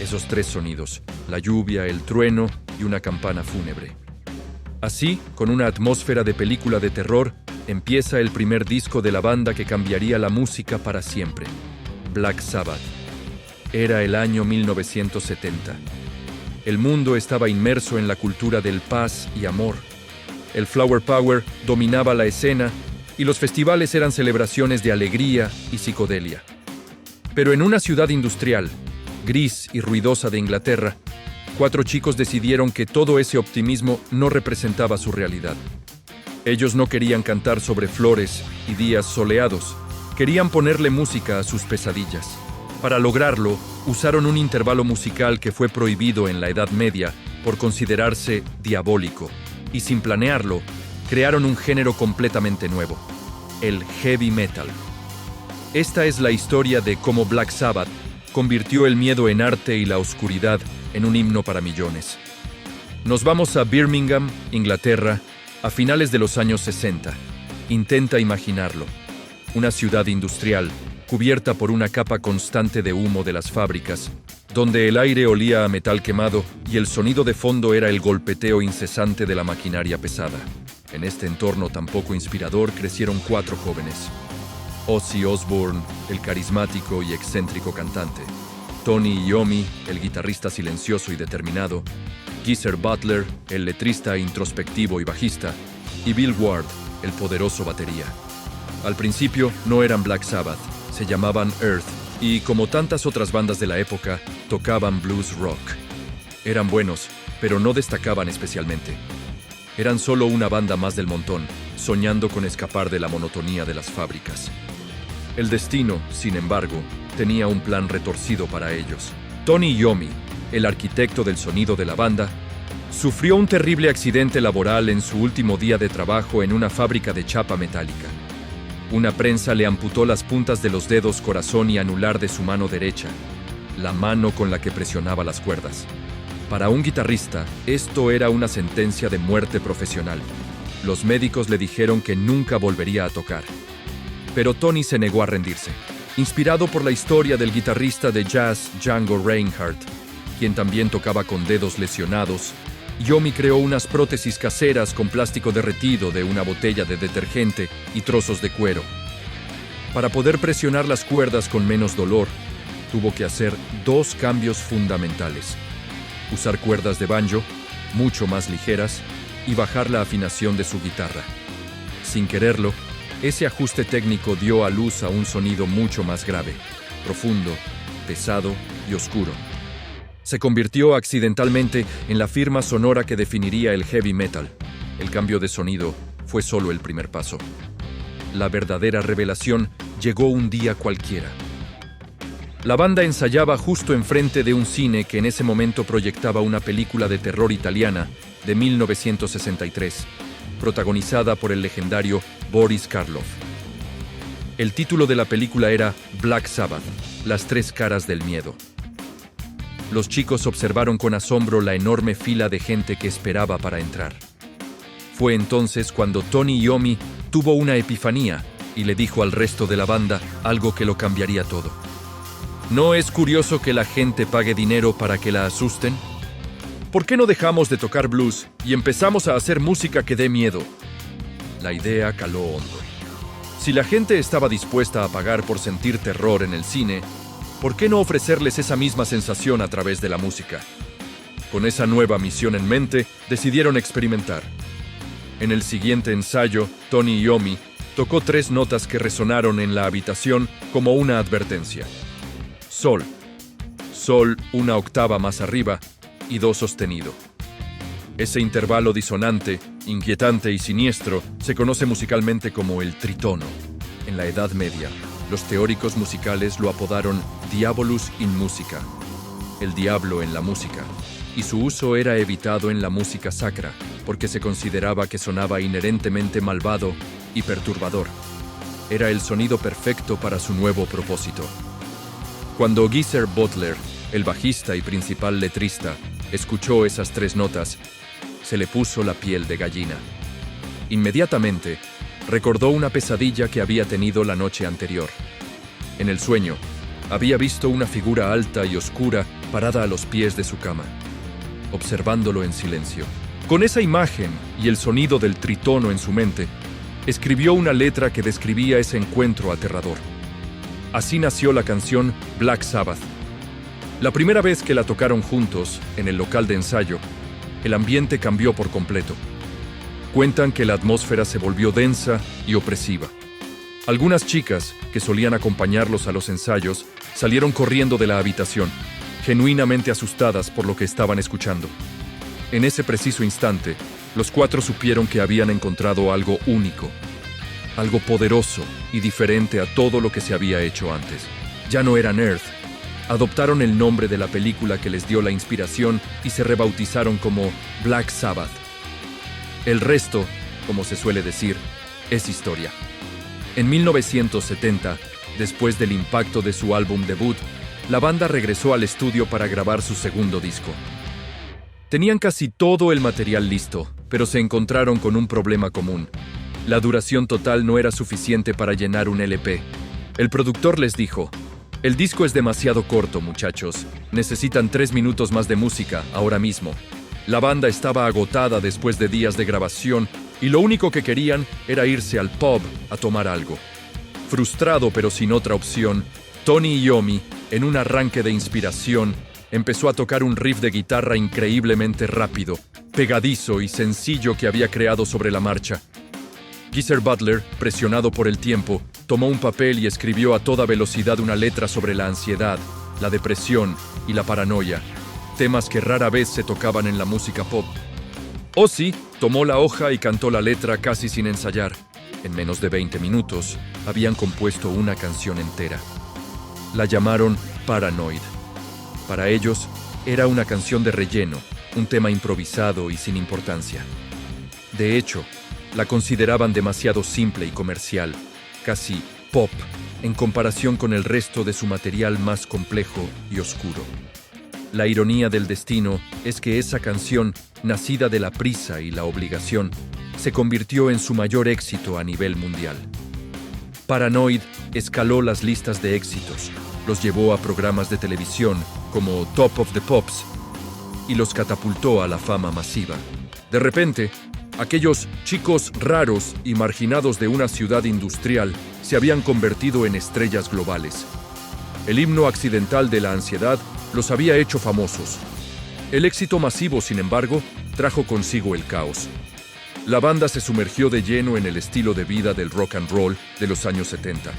Esos tres sonidos: la lluvia, el trueno y una campana fúnebre. Así, con una atmósfera de película de terror, empieza el primer disco de la banda que cambiaría la música para siempre: Black Sabbath. Era el año 1970. El mundo estaba inmerso en la cultura del paz y amor. El Flower Power dominaba la escena y los festivales eran celebraciones de alegría y psicodelia. Pero en una ciudad industrial, gris y ruidosa de Inglaterra, 4 chicos decidieron que todo ese optimismo no representaba su realidad. Ellos no querían cantar sobre flores y días soleados, querían ponerle música a sus pesadillas. Para lograrlo, usaron un intervalo musical que fue prohibido en la Edad Media por considerarse diabólico, y sin planearlo, crearon un género completamente nuevo: el heavy metal. Esta es la historia de cómo Black Sabbath convirtió el miedo en arte y la oscuridad en un himno para millones. Nos vamos a Birmingham, Inglaterra, a finales de los años 60. Intenta imaginarlo: una ciudad industrial, cubierta por una capa constante de humo de las fábricas, donde el aire olía a metal quemado y el sonido de fondo era el golpeteo incesante de la maquinaria pesada. En este entorno tan poco inspirador crecieron 4 jóvenes: Ozzy Osbourne, el carismático y excéntrico cantante; Tony Iommi, el guitarrista silencioso y determinado; Geezer Butler, el letrista introspectivo y bajista; y Bill Ward, el poderoso batería. Al principio no eran Black Sabbath, se llamaban Earth, y como tantas otras bandas de la época, tocaban blues rock. Eran buenos, pero no destacaban especialmente. Eran solo una banda más del montón, soñando con escapar de la monotonía de las fábricas. El destino, sin embargo, tenía un plan retorcido para ellos. Tony Iommi, el arquitecto del sonido de la banda, sufrió un terrible accidente laboral en su último día de trabajo en una fábrica de chapa metálica. Una prensa le amputó las puntas de los dedos corazón y anular de su mano derecha, la mano con la que presionaba las cuerdas. Para un guitarrista, esto era una sentencia de muerte profesional. Los médicos le dijeron que nunca volvería a tocar. Pero Tony se negó a rendirse. Inspirado por la historia del guitarrista de jazz Django Reinhardt, quien también tocaba con dedos lesionados, Iommi creó unas prótesis caseras con plástico derretido de una botella de detergente y trozos de cuero. Para poder presionar las cuerdas con menos dolor, tuvo que hacer 2 cambios fundamentales: usar cuerdas de banjo, mucho más ligeras, y bajar la afinación de su guitarra. Sin quererlo, ese ajuste técnico dio a luz a un sonido mucho más grave, profundo, pesado y oscuro. Se convirtió accidentalmente en la firma sonora que definiría el heavy metal. El cambio de sonido fue solo el primer paso. La verdadera revelación llegó un día cualquiera. La banda ensayaba justo enfrente de un cine que en ese momento proyectaba una película de terror italiana de 1963, protagonizada por el legendario Boris Karloff. El título de la película era Black Sabbath, las 3 caras del miedo. Los chicos observaron con asombro la enorme fila de gente que esperaba para entrar. Fue entonces cuando Tony Iommi tuvo una epifanía y le dijo al resto de la banda algo que lo cambiaría todo. ¿No es curioso que la gente pague dinero para que la asusten? ¿Por qué no dejamos de tocar blues y empezamos a hacer música que dé miedo? La idea caló hondo. Si la gente estaba dispuesta a pagar por sentir terror en el cine, ¿por qué no ofrecerles esa misma sensación a través de la música? Con esa nueva misión en mente, decidieron experimentar. En el siguiente ensayo, Tony Iommi tocó 3 notas que resonaron en la habitación como una advertencia: sol, sol una octava más arriba y do sostenido. Ese intervalo disonante, inquietante y siniestro se conoce musicalmente como el tritono. En la Edad Media, los teóricos musicales lo apodaron Diabolus in musica, el diablo en la música, y su uso era evitado en la música sacra, porque se consideraba que sonaba inherentemente malvado y perturbador. Era el sonido perfecto para su nuevo propósito. Cuando Geezer Butler, el bajista y principal letrista, escuchó esas 3 notas, se le puso la piel de gallina. Inmediatamente, recordó una pesadilla que había tenido la noche anterior. En el sueño, había visto una figura alta y oscura parada a los pies de su cama, observándolo en silencio. Con esa imagen y el sonido del tritono en su mente, escribió una letra que describía ese encuentro aterrador. Así nació la canción Black Sabbath. La primera vez que la tocaron juntos, en el local de ensayo, el ambiente cambió por completo. Cuentan que la atmósfera se volvió densa y opresiva. Algunas chicas, que solían acompañarlos a los ensayos, salieron corriendo de la habitación, genuinamente asustadas por lo que estaban escuchando. En ese preciso instante, los cuatro supieron que habían encontrado algo único, algo poderoso y diferente a todo lo que se había hecho antes. Ya no eran Earth. Adoptaron el nombre de la película que les dio la inspiración y se rebautizaron como Black Sabbath. El resto, como se suele decir, es historia. En 1970, después del impacto de su álbum debut, la banda regresó al estudio para grabar su segundo disco. Tenían casi todo el material listo, pero se encontraron con un problema común. La duración total no era suficiente para llenar un LP. El productor les dijo: «El disco es demasiado corto, muchachos. Necesitan 3 minutos más de música, ahora mismo». La banda estaba agotada después de días de grabación y lo único que querían era irse al pub a tomar algo. Frustrado pero sin otra opción, Tony Iommi, en un arranque de inspiración, empezó a tocar un riff de guitarra increíblemente rápido, pegadizo y sencillo que había creado sobre la marcha. Geezer Butler, presionado por el tiempo, tomó un papel y escribió a toda velocidad una letra sobre la ansiedad, la depresión y la paranoia, temas que rara vez se tocaban en la música pop. Ozzy tomó la hoja y cantó la letra casi sin ensayar. En menos de 20 minutos, habían compuesto una canción entera. La llamaron Paranoid. Para ellos, era una canción de relleno, un tema improvisado y sin importancia. De hecho, la consideraban demasiado simple y comercial, casi pop, en comparación con el resto de su material más complejo y oscuro. La ironía del destino es que esa canción, nacida de la prisa y la obligación, se convirtió en su mayor éxito a nivel mundial. Paranoid escaló las listas de éxitos, los llevó a programas de televisión como Top of the Pops y los catapultó a la fama masiva. De repente, aquellos chicos raros y marginados de una ciudad industrial se habían convertido en estrellas globales. El himno accidental de la ansiedad los había hecho famosos. El éxito masivo, sin embargo, trajo consigo el caos. La banda se sumergió de lleno en el estilo de vida del rock and roll de los años 70.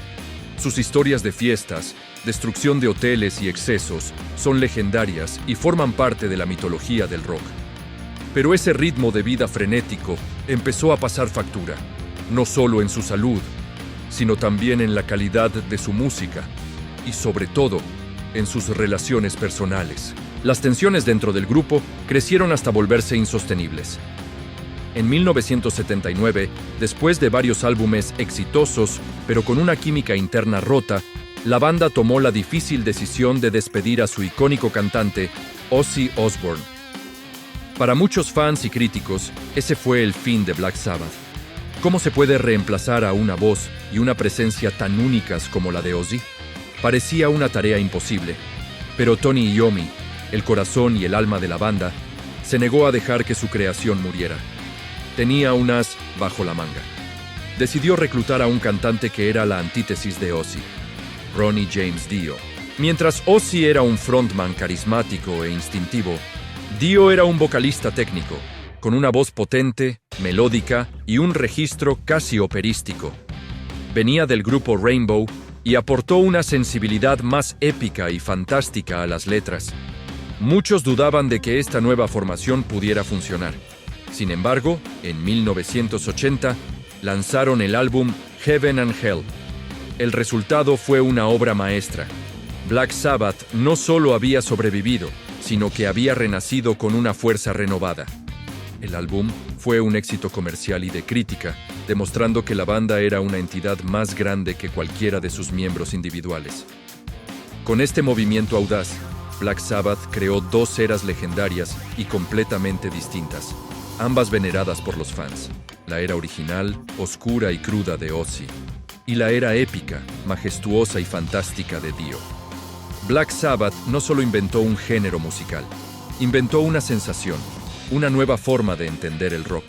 Sus historias de fiestas, destrucción de hoteles y excesos son legendarias y forman parte de la mitología del rock. Pero ese ritmo de vida frenético empezó a pasar factura, no solo en su salud, sino también en la calidad de su música y, sobre todo, en sus relaciones personales. Las tensiones dentro del grupo crecieron hasta volverse insostenibles. En 1979, después de varios álbumes exitosos, pero con una química interna rota, la banda tomó la difícil decisión de despedir a su icónico cantante, Ozzy Osbourne. Para muchos fans y críticos, ese fue el fin de Black Sabbath. ¿Cómo se puede reemplazar a una voz y una presencia tan únicas como la de Ozzy? Parecía una tarea imposible, pero Tony Iommi, el corazón y el alma de la banda, se negó a dejar que su creación muriera. Tenía un as bajo la manga. Decidió reclutar a un cantante que era la antítesis de Ozzy, Ronnie James Dio. Mientras Ozzy era un frontman carismático e instintivo, Dio era un vocalista técnico, con una voz potente, melódica y un registro casi operístico. Venía del grupo Rainbow y aportó una sensibilidad más épica y fantástica a las letras. Muchos dudaban de que esta nueva formación pudiera funcionar. Sin embargo, en 1980, lanzaron el álbum Heaven and Hell. El resultado fue una obra maestra. Black Sabbath no solo había sobrevivido, sino que había renacido con una fuerza renovada. El álbum fue un éxito comercial y de crítica, demostrando que la banda era una entidad más grande que cualquiera de sus miembros individuales. Con este movimiento audaz, Black Sabbath creó dos eras legendarias y completamente distintas, ambas veneradas por los fans: la era original, oscura y cruda de Ozzy, y la era épica, majestuosa y fantástica de Dio. Black Sabbath no solo inventó un género musical, inventó una sensación, una nueva forma de entender el rock.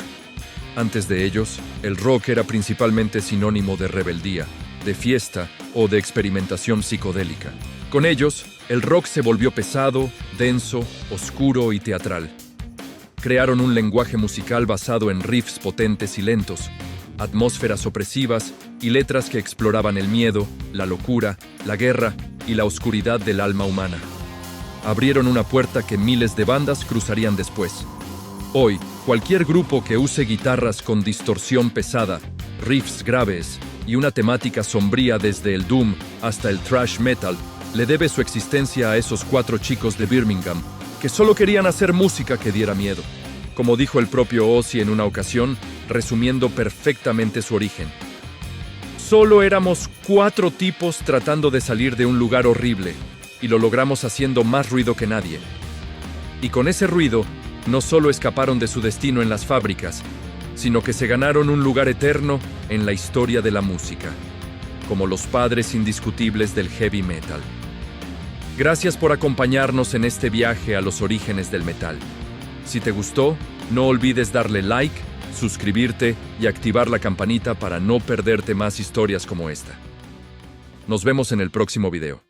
Antes de ellos, el rock era principalmente sinónimo de rebeldía, de fiesta o de experimentación psicodélica. Con ellos, el rock se volvió pesado, denso, oscuro y teatral. Crearon un lenguaje musical basado en riffs potentes y lentos, atmósferas opresivas y letras que exploraban el miedo, la locura, la guerra y la oscuridad del alma humana. Abrieron una puerta que miles de bandas cruzarían después. Hoy, cualquier grupo que use guitarras con distorsión pesada, riffs graves y una temática sombría desde el doom hasta el thrash metal, le debe su existencia a esos 4 chicos de Birmingham que solo querían hacer música que diera miedo. Como dijo el propio Ozzy en una ocasión, resumiendo perfectamente su origen: solo éramos 4 tipos tratando de salir de un lugar horrible, y lo logramos haciendo más ruido que nadie. Y con ese ruido, no solo escaparon de su destino en las fábricas, sino que se ganaron un lugar eterno en la historia de la música, como los padres indiscutibles del heavy metal. Gracias por acompañarnos en este viaje a los orígenes del metal. Si te gustó, no olvides darle like, suscribirte y activar la campanita para no perderte más historias como esta. Nos vemos en el próximo video.